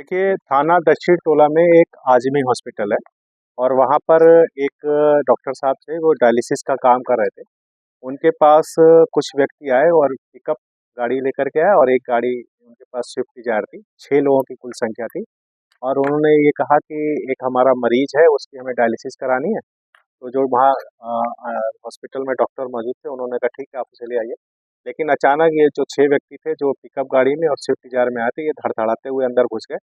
देखिए, थाना दक्षिण टोला में एक आज़मी हॉस्पिटल है और वहाँ पर एक डॉक्टर साहब थे, वो डायलिसिस का काम कर रहे थे। उनके पास कुछ व्यक्ति आए और पिकअप गाड़ी लेकर के आए और एक गाड़ी उनके पास स्विफ्ट डिज़ायर थी। 6 लोगों की कुल संख्या थी और उन्होंने ये कहा कि एक हमारा मरीज़ है, उसकी हमें डायलिसिस करानी है। तो जो वहाँ हॉस्पिटल में डॉक्टर मौजूद थे, उन्होंने कहा ठीक है, आप उसे ले आइए। लेकिन अचानक ये जो 6 व्यक्ति थे, जो पिकअप गाड़ी में और स्विफ्ट डिज़ायर में आए थे, ये धड़धड़ाते हुए अंदर घुस गए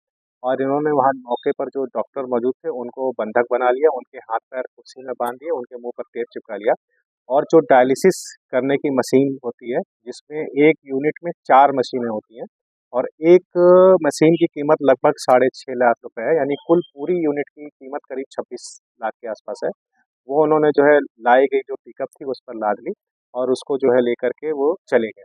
और इन्होंने वहाँ मौके पर जो डॉक्टर मौजूद थे, उनको बंधक बना लिया, उनके हाथ-पैर कुर्सी में बाँध दिए, उनके मुँह पर टेप चिपका लिया और जो डायलिसिस करने की मशीन होती है, जिसमें एक यूनिट में 4 मशीनें होती हैं और एक मशीन की कीमत लगभग साढ़े 6 लाख रुपए है, यानी कुल पूरी यूनिट की कीमत करीब 26 लाख के आसपास है। वो उन्होंने जो है लाई गई जो पिकअप थी उस पर लाद ली और उसको जो है लेकर के वो चले गए।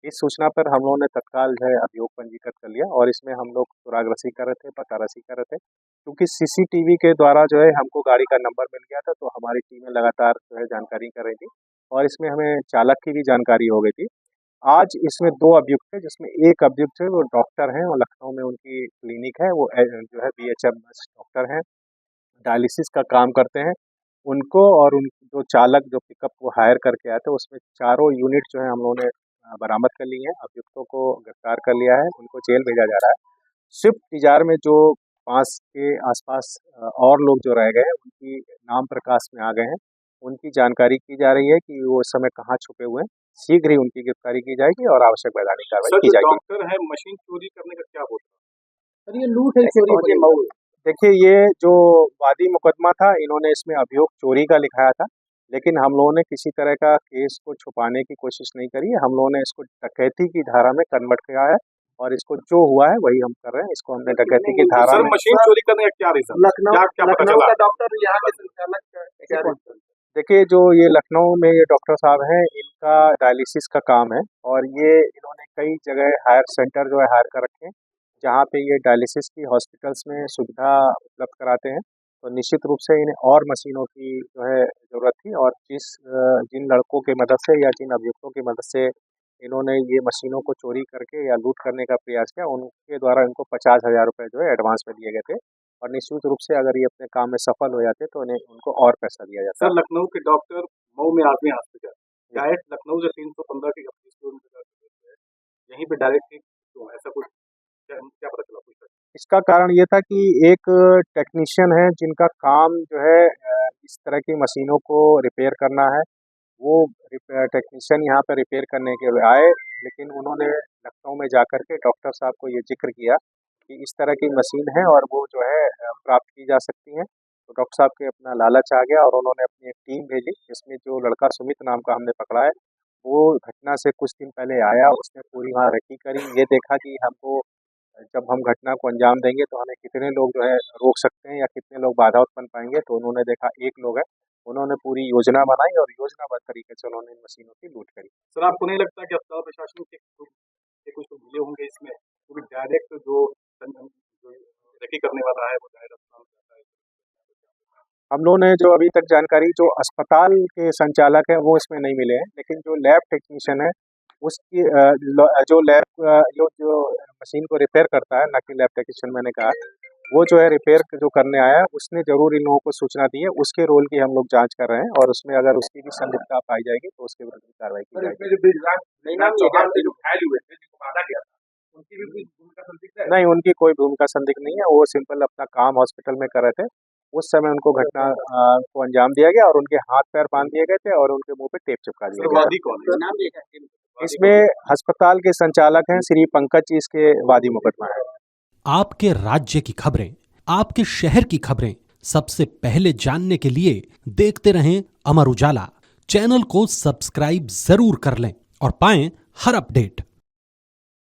इस सूचना पर हम लोगों ने तत्काल जो है अभियोग पंजीकृत कर लिया और इसमें हम लोग सुरागरसी कर रहे थे, पतारसी कर रहे थे। क्योंकि सीसीटीवी के द्वारा जो है हमको गाड़ी का नंबर मिल गया था, तो हमारी टीमें लगातार जो है जानकारी कर रही थी और इसमें हमें चालक की भी जानकारी हो गई थी। आज इसमें 2 अभियुक्त थे, जिसमें एक अभियुक्त है वो डॉक्टर हैं और लखनऊ में उनकी क्लिनिक है, वो जो है बीएचएमएस डॉक्टर हैं, डायलिसिस का काम करते हैं। उनको और उन जो चालक जो पिकअप को हायर करके आए थे, उसमें चारों यूनिट जो है हम लोगों ने बरामद कर ली हैं। अभियुक्तों को गिरफ्तार कर लिया है, उनको जेल भेजा जा रहा है। स्विफ्ट डिज़ायर में जो 5 के आसपास और लोग जो रह गए हैं, उनकी नाम प्रकाश में आ गए हैं। उनकी जानकारी की जा रही है कि वो इस समय कहाँ छुपे हुए हैं। शीघ्र ही उनकी गिरफ्तारी की जाएगी और आवश्यक वैधानिक कार्रवाई की जाएगी। डॉक्टर है, मशीन चोरी करने का क्या बोलते हैं? सर ये लूट है, चोरी है। देखिए, ये जो वादी मुकदमा था, इन्होंने इसमें अभियोग चोरी का लिखाया था, लेकिन हम लोगों ने किसी तरह का केस को छुपाने की कोशिश नहीं करी है। हम लोगों ने इसको डकैती की धारा में कन्वर्ट किया है और इसको जो हुआ है वही हम कर रहे हैं। इसको हमने डकैती की धारा सर में मशीन चोरी करने का क्या रीजन? लखनऊ का डॉक्टर यहाँ के संचालक क्या रीजन? देखिए, जो ये लखनऊ में ये डॉक्टर साहब हैं, इनका डायलिसिस का काम है और ये इन्होंने कई जगह हायर सेंटर जो है हायर कर रखे हैं, जहाँ पे ये डायलिसिस की हॉस्पिटल्स में सुविधा उपलब्ध कराते हैं। तो निश्चित रूप से इन्हें और मशीनों की जो है ज़रूरत थी और जिन लड़कों की मदद से या जिन अभियुक्तों की मदद से इन्होंने ये मशीनों को चोरी करके या लूट करने का प्रयास किया, उनके द्वारा इनको 50,000 रुपये जो है एडवांस में दिए गए थे और निश्चित रूप से अगर ये अपने काम में सफल हो जाते तो उनको और पैसा दिया जाता। सर लखनऊ के डॉक्टर मऊ में आज़मी हॉस्पिटल डायरेक्ट लखनऊ से 315 की 25 किलोमीटर यहीं पे डायरेक्ट क्यों ऐसा कुछ क्या पता चला कुछ? इसका कारण ये था कि एक टेक्नीशियन है जिनका काम जो है इस तरह की मशीनों को रिपेयर करना है। वो टेक्नीशियन यहाँ पे रिपेयर करने के लिए आए, लेकिन उन्होंने लखनऊ में जाकर के डॉक्टर साहब को ये जिक्र किया कि इस तरह की मशीन है और वो जो है प्राप्त की जा सकती हैं। तो डॉक्टर साहब के अपना लालच आ गया और उन्होंने अपनी एक टीम भेजी, जिसमें जो लड़का सुमित नाम का हमने पकड़ा है, वो घटना से कुछ दिन पहले आया। उसने पूरी वहाँ रेकी करी, ये देखा कि हमको जब हम घटना को अंजाम देंगे तो हमें कितने लोग जो है रोक सकते हैं या कितने लोग बाधा उत्पन्न पाएंगे। तो उन्होंने देखा एक लोग है, उन्होंने पूरी योजना बनाई और योजनाबद्ध तरीके से उन्होंने इन मशीनों की लूट करी। सर आपको नहीं लगता कि अस्पताल प्रशासन के कुछ तो मिले होंगे इसमें, क्योंकि डायरेक्ट जो रेकी करने वाला है वो डायरेक्ट अस्पताल में जाता है? हम लोगों ने जो अभी तक जानकारी जो अस्पताल के संचालक है वो इसमें नहीं मिले हैं, लेकिन जो लैब टेक्नीशियन है उसकी जो लैब जो मशीन को रिपेयर करता है, ना कि लैब टेक्नीशियन मैंने कहा, वो जो है रिपेयर जो करने आया है उसने ज़रूर इन लोगों को सूचना दी है। उसके रोल की हम लोग जांच कर रहे हैं और उसमें अगर उसकी भी संलिप्तता पाई जाएगी तो उसके विरुद्ध कार्रवाई की जाएगी। नहीं, उनकी कोई भूमिका संदिग्ध नहीं है। वो सिंपल अपना काम हॉस्पिटल में कर रहे थे। उस समय उनको घटना को अंजाम दिया गया और उनके हाथ पैर बांध दिए गए थे और उनके मुंह पे टेप चिपका दिया गया। इसमें अस्पताल के संचालक हैं श्री पंकज जी, इसके वादी मुकदमा है। आपके राज्य की खबरें, आपके शहर की खबरें सबसे पहले जानने के लिए देखते रहें अमर उजाला। चैनल को सब्सक्राइब जरूर कर लें और पाएं हर अपडेट।